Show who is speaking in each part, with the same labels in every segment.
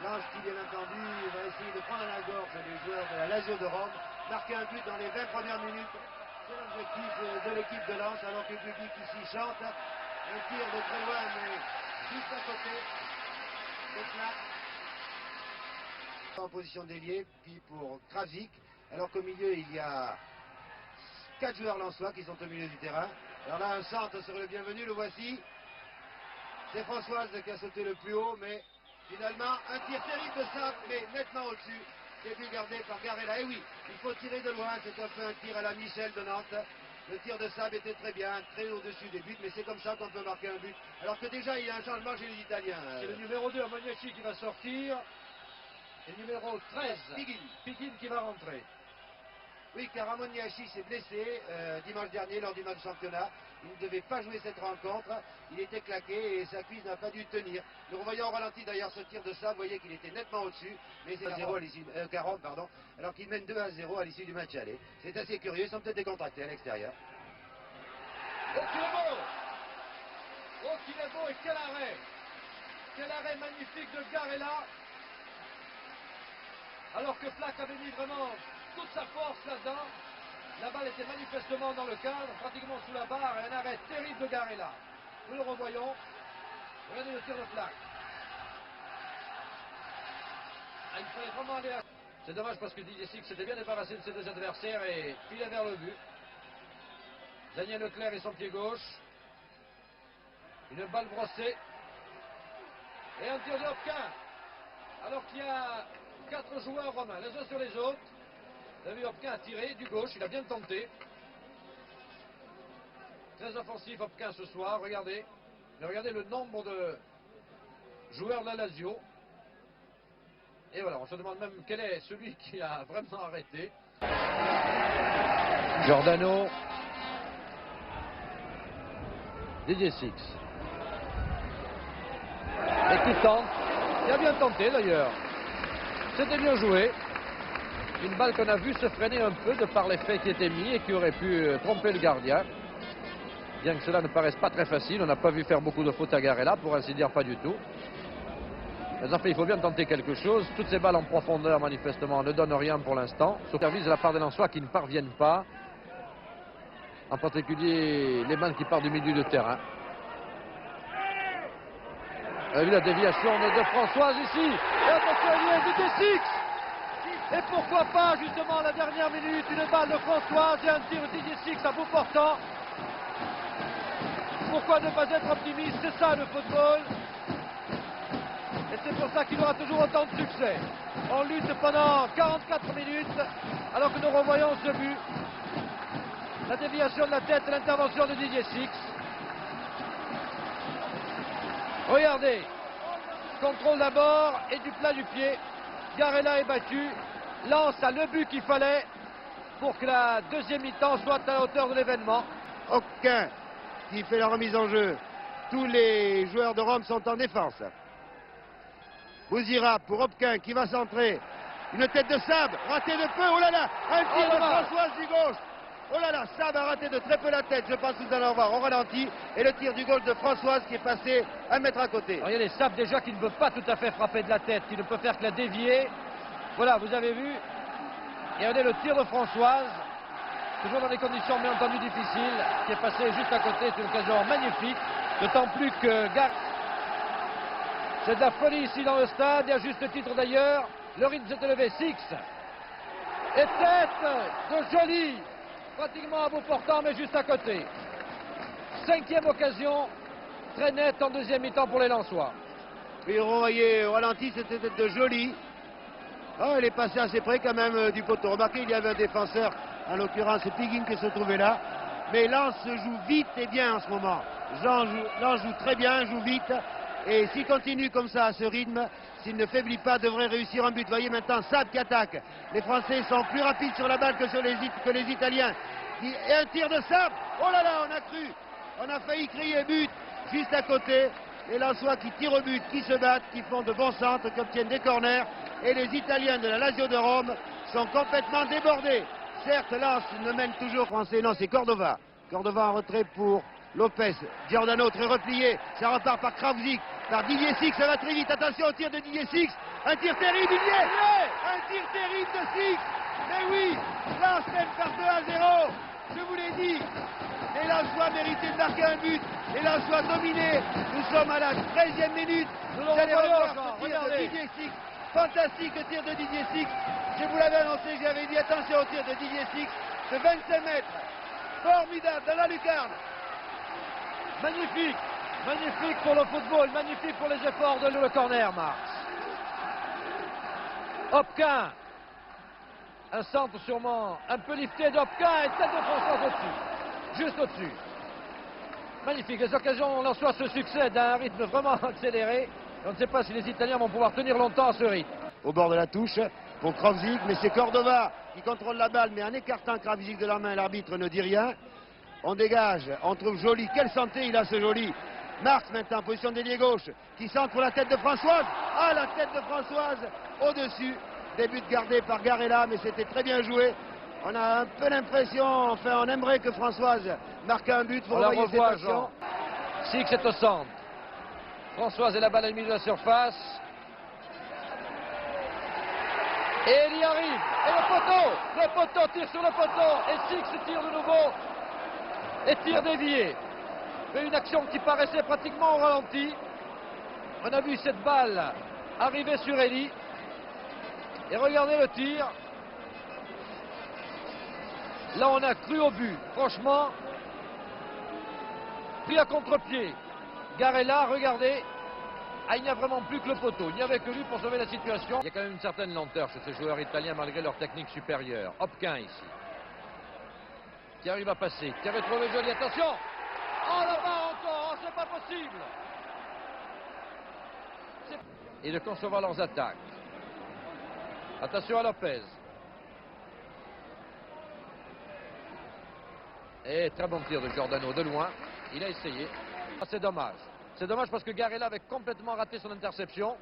Speaker 1: Lens qui, bien entendu, va essayer de prendre à la gorge les joueurs de la Lazio de Rome. Marquer un but dans les 20 premières minutes. C'est l'objectif de l'équipe de Lens, alors que le public ici chante. Un tir de très loin, mais juste à côté. Le flac. En position d'ailier, puis pour Kravzik. Alors qu'au milieu, il y a 4 joueurs lensois qui sont au milieu du terrain. Alors là, un centre sur le bienvenu, le voici. C'est Françoise qui a sauté le plus haut, mais finalement, un tir terrible de Sab, mais nettement au-dessus. C'est but gardé par Garella. Et oui, il faut tirer de loin, c'est un peu un tir à la Michel de Nantes. Le tir de Sab était très bien, très au-dessus des buts, mais c'est comme ça qu'on peut marquer un but. Alors que déjà, il y a un changement chez les Italiens.
Speaker 2: C'est le numéro 2, Ammoniachi, qui va sortir. Et le numéro 13, Piguin qui va rentrer.
Speaker 1: Oui, car Ammoniachi s'est blessé dimanche dernier lors du match championnat. Il ne devait pas jouer cette rencontre. Il était claqué et sa cuisse n'a pas dû tenir. Nous revoyons au ralenti d'ailleurs ce tir de ça. Vous voyez qu'il était nettement au-dessus. Mais c'est 0 à l'issue, Caron, pardon. Alors qu'il mène 2-0 à l'issue du match aller. C'est assez curieux. Ils sont peut-être décontractés à l'extérieur.
Speaker 2: Oh, qu'il est beau! Oh, qu'il est beau et quel arrêt! Quel arrêt magnifique de Garella! Alors que Flack avait mis vraiment toute sa force là-dedans. La balle était manifestement dans le cadre, pratiquement sous la barre, et un arrêt terrible de Garella. Nous le revoyons. Regardez le tir de Flack. Il fallait vraiment aller à... C'est dommage parce que Didier Six s'était bien débarrassé de ses deux adversaires et filait vers le but. Daniel Leclerc et son pied gauche. Une balle brossée. Et un tir de Hopquin. Alors qu'il y a 4 joueurs romains, les uns sur les autres. Vous avez vu, Hopquin a tiré du gauche, il a bien tenté. Très offensif Hopquin ce soir, regardez. Mais regardez le nombre de joueurs de la Lazio. Et voilà, on se demande même quel est celui qui a vraiment arrêté. Giordano. Didier Six. Et qui tente. Il a bien tenté d'ailleurs. C'était bien joué. Une balle qu'on a vu se freiner un peu de par l'effet qui était mis et qui aurait pu tromper le gardien. Bien que cela ne paraisse pas très facile, on n'a pas vu faire beaucoup de fautes à Garella, pour ainsi dire pas du tout. Mais enfin, il faut bien tenter quelque chose. Toutes ces balles en profondeur, manifestement, ne donnent rien pour l'instant. Sauf service de la part des Lensois qui ne parviennent pas. En particulier, les balles qui partent du milieu de terrain. On a vu la déviation de Françoise ici. Et attention, il y a Didier Six. Et pourquoi pas, justement, à la dernière minute, une balle de Françoise et un tir de Didier Six à bout portant. Pourquoi ne pas être optimiste? C'est ça le football. Et c'est pour ça qu'il aura toujours autant de succès. On lutte pendant 44 minutes, alors que nous revoyons ce but. La déviation de la tête et l'intervention de Didier Six. Regardez. Contrôle d'abord et du plat du pied. Garella est battu. Lens a le but qu'il fallait pour que la deuxième mi-temps soit à la hauteur de l'événement.
Speaker 1: Aucun qui fait la remise en jeu. Tous les joueurs de Rome sont en défense. Bouzira pour Hopquin qui va centrer. Une tête de Sab, raté de peu. Oh là là, un tir de Françoise du gauche. Oh là là, Sab a raté de très peu la tête. Je pense que vous allez en voir au ralenti. Et le tir du gauche de Françoise qui est passé 1 mètre à côté.
Speaker 2: Regardez, Sab déjà qui ne veut pas tout à fait frapper de la tête, qui ne peut faire que la dévier. Voilà, vous avez vu. Et regardez le tir de Françoise. Toujours dans des conditions bien entendu difficiles, qui est passé juste à côté. C'est une occasion magnifique. D'autant plus que c'est de la folie ici dans le stade, et à juste titre d'ailleurs. Le rythme s'est élevé. Six. Et tête de Joly. Pratiquement à bout portant, mais juste à côté. 5e occasion, très nette en deuxième mi-temps pour les Lensois.
Speaker 1: Puis vous voyez au ralenti, c'était tête de Joly. Oh, il est passé assez près quand même du poteau. Remarquez, il y avait un défenseur, en l'occurrence Piguin qui se trouvait là. Mais Lens joue vite et bien en ce moment. Lens joue très bien, joue vite. Et s'il continue comme ça à ce rythme, s'il ne faiblit pas, devrait réussir un but. Vous voyez maintenant Sab qui attaque. Les Français sont plus rapides sur la balle que les Italiens. Et un tir de Sab. Oh là là, on a cru. On a failli crier but juste à côté. Les Lensois qui tirent au but, qui se battent, qui font de bons centres, qui obtiennent des corners. Et les Italiens de la Lazio de Rome sont complètement débordés. Certes, Lens ne mène toujours français. Non, c'est Cordova. Cordova en retrait pour Lopez. Giordano très replié. Ça repart par Kravzik. par Didier Six, ça va très vite, attention au tir de Didier Six, un tir terrible, il y est, un tir terrible de Six, mais oui, Lens mène par 2-0, je vous l'ai dit, les Lensois méritaient de marquer un but, les Lensois dominés, nous sommes à la 13e minute,
Speaker 2: Nous
Speaker 1: vous allez
Speaker 2: revoyons
Speaker 1: revoir
Speaker 2: encore,
Speaker 1: ce tir de
Speaker 2: regardez.
Speaker 1: Didier Six, fantastique le tir de Didier Six, je vous l'avais annoncé, j'avais dit attention au tir de Didier Six, de 25 mètres, formidable dans la lucarne.
Speaker 2: Magnifique, magnifique pour le football, magnifique pour les efforts de le corner, Marx. Hopquin, un centre sûrement un peu lifté d'Hopquin et tête de François au-dessus, juste au-dessus. Magnifique, les occasions lensois se succèdent à un rythme vraiment accéléré. On ne sait pas si les Italiens vont pouvoir tenir longtemps à ce rythme.
Speaker 1: Au bord de la touche pour Kravzik, mais c'est Cordova qui contrôle la balle, mais en écartant Kravzik de la main, l'arbitre ne dit rien. On dégage, on trouve Joly, quelle santé il a ce Joly. Marx maintenant, position d'ailier gauche, qui centre pour la tête de Françoise. Ah, la tête de Françoise au-dessus. Début gardé par Garella, mais c'était très bien joué. On a un peu l'impression, enfin on aimerait que Françoise marque un but. Vous
Speaker 2: On la
Speaker 1: revoyez cette
Speaker 2: revoit,
Speaker 1: action.
Speaker 2: Jean. Six est au centre. Françoise et la balle à milieu de la surface. Et il y arrive. Et le poteau tire sur le poteau. Et Six tire de nouveau. Et tire dévié. Mais une action qui paraissait pratiquement au ralenti. On a vu cette balle arriver sur Elie. Et regardez le tir. Là, on a cru au but. Franchement, pris à contre-pied. Garella, regardez. Ah, il n'y a vraiment plus que le poteau. Il n'y avait que lui pour sauver la situation. Il y a quand même une certaine lenteur chez ces joueurs italiens malgré leur technique supérieure. Hopquin ici. Qui arrive à passer. Qui avait trouvé Joly. Attention. Oh là-bas encore. Oh, c'est pas possible. Et de concevoir leurs attaques. Attention à Lopez. Et très bon tir de Giordano de loin. Il a essayé. Ah, c'est dommage. C'est dommage parce que Garella avait complètement raté son interception.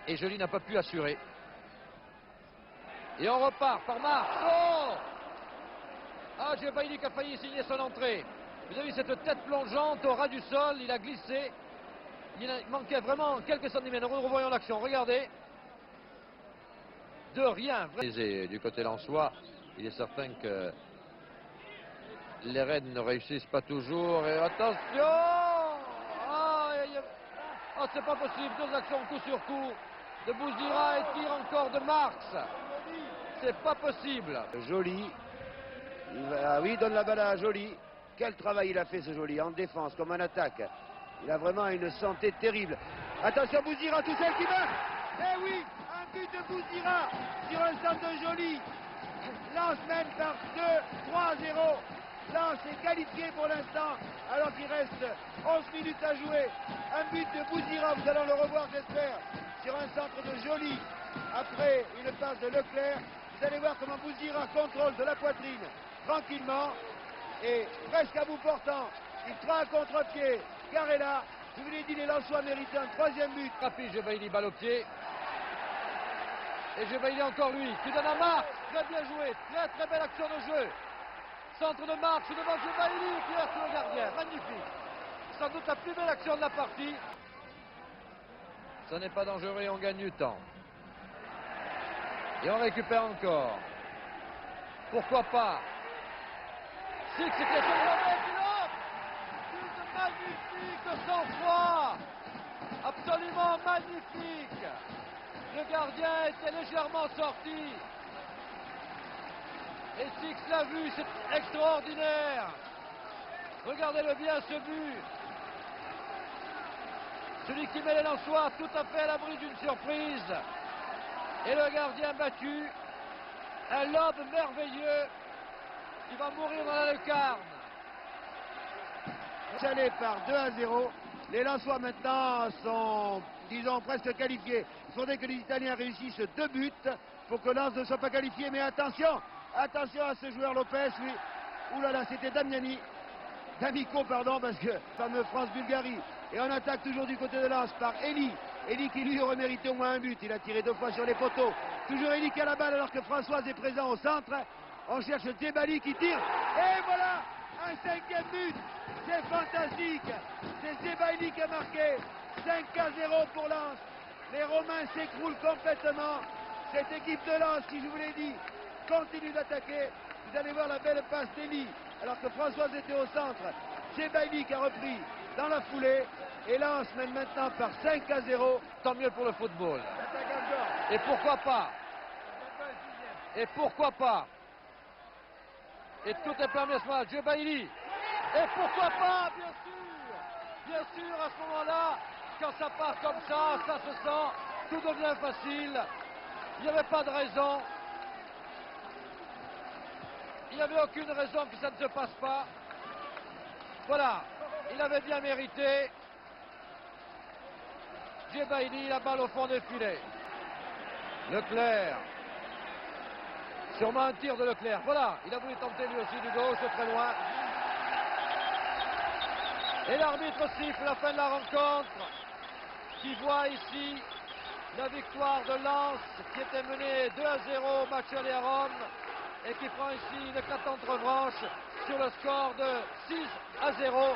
Speaker 2: Et Joly n'a pas pu assurer. Et on repart par Marx. Oh! Ah, Gebaili qui a failli signer son entrée. Vous avez vu cette tête plongeante au ras du sol. Il a glissé. Il manquait vraiment quelques centimètres. Nous revoyons l'action. Regardez. De rien. Et du côté lensois, il est certain que les Rennes ne réussissent pas toujours. Et attention! Oh, c'est pas possible. Deux actions coup sur coup de Bouzira et tire encore de Marx. C'est pas possible.
Speaker 1: Joly. Oui, il donne la balle à Joly. Quel travail il a fait ce Joly, en défense comme en attaque. Il a vraiment une santé terrible. Attention Bouzira, tout seul qui marque. Eh oui, un but de Bouzira sur un centre de Joly. Lens mène par 2-3-0. Lens est qualifié pour l'instant, alors qu'il reste 11 minutes à jouer. Un but de Bouzira, vous allez le revoir j'espère, sur un centre de Joly. Après une passe de Leclerc, vous allez voir comment Bouzira contrôle de la poitrine tranquillement. Et presque à bout portant, il prend un contre-pied. Garella, je vous l'ai dit, les Lensois méritent un troisième but.
Speaker 2: Rapide, Gebaili, balle au pied. Et Gebaili encore lui, qui donne à Marx. Très bien joué, très très belle action de jeu. Centre de Marx devant Gebaili qui reste le gardien. Magnifique. Sans doute la plus belle action de la partie. Ça n'est pas dangereux et on gagne du temps. Et on récupère encore. Pourquoi pas? Six qui est sur le magnifique sang-froid. Absolument magnifique. Le gardien était légèrement sorti. Et Six l'a vu, c'est extraordinaire. Regardez-le bien ce but. Celui qui met les Lensois tout à fait à l'abri d'une surprise. Et le gardien battu. Un lobe merveilleux. Il va mourir dans la lucarne.
Speaker 1: Chalet par 2-0. Les Lensois maintenant sont, disons, presque qualifiés. Il faudrait que les Italiens réussissent 2 buts pour que Lens ne soit pas qualifié. Mais attention, attention à ce joueur Lopez, lui. Ouh là là, c'était Damiani. D'Amico, pardon, parce que fameux France-Bulgarie. Et on attaque toujours du côté de Lens par Elie. Elie qui lui aurait mérité au moins un but. Il a tiré 2 fois sur les poteaux. Toujours Elie qui a la balle alors que Françoise est présent au centre. On cherche Djebali qui tire. Et voilà, un 5e but. C'est fantastique. C'est Djebali qui a marqué. 5-0 pour Lens. Les Romains s'écroulent complètement. Cette équipe de Lens, qui je vous l'ai dit, continue d'attaquer. Vous allez voir la belle passe d'Ely, alors que Françoise était au centre. Djebaili qui a repris dans la foulée. Et Lens mène maintenant par 5-0.
Speaker 2: Tant mieux pour le football. Et pourquoi pas? Et pourquoi pas? Et tout est permis à ce moment-là. Djebaili. Et pourquoi pas? Bien sûr. Bien sûr, à ce moment-là, quand ça part comme ça se sent, tout devient facile. Il n'y avait pas de raison. Il n'y avait aucune raison que ça ne se passe pas. Voilà, il avait bien mérité. Djebaili, la balle au fond des filets. Leclerc. Sûrement un tir de Leclerc. Voilà, il a voulu tenter lui aussi du gauche, très loin. Et l'arbitre siffle la fin de la rencontre, qui voit ici la victoire de Lens, qui était menée 2-0 au match aller à Rome, et qui prend ici une éclatante revanche sur le score de 6-0.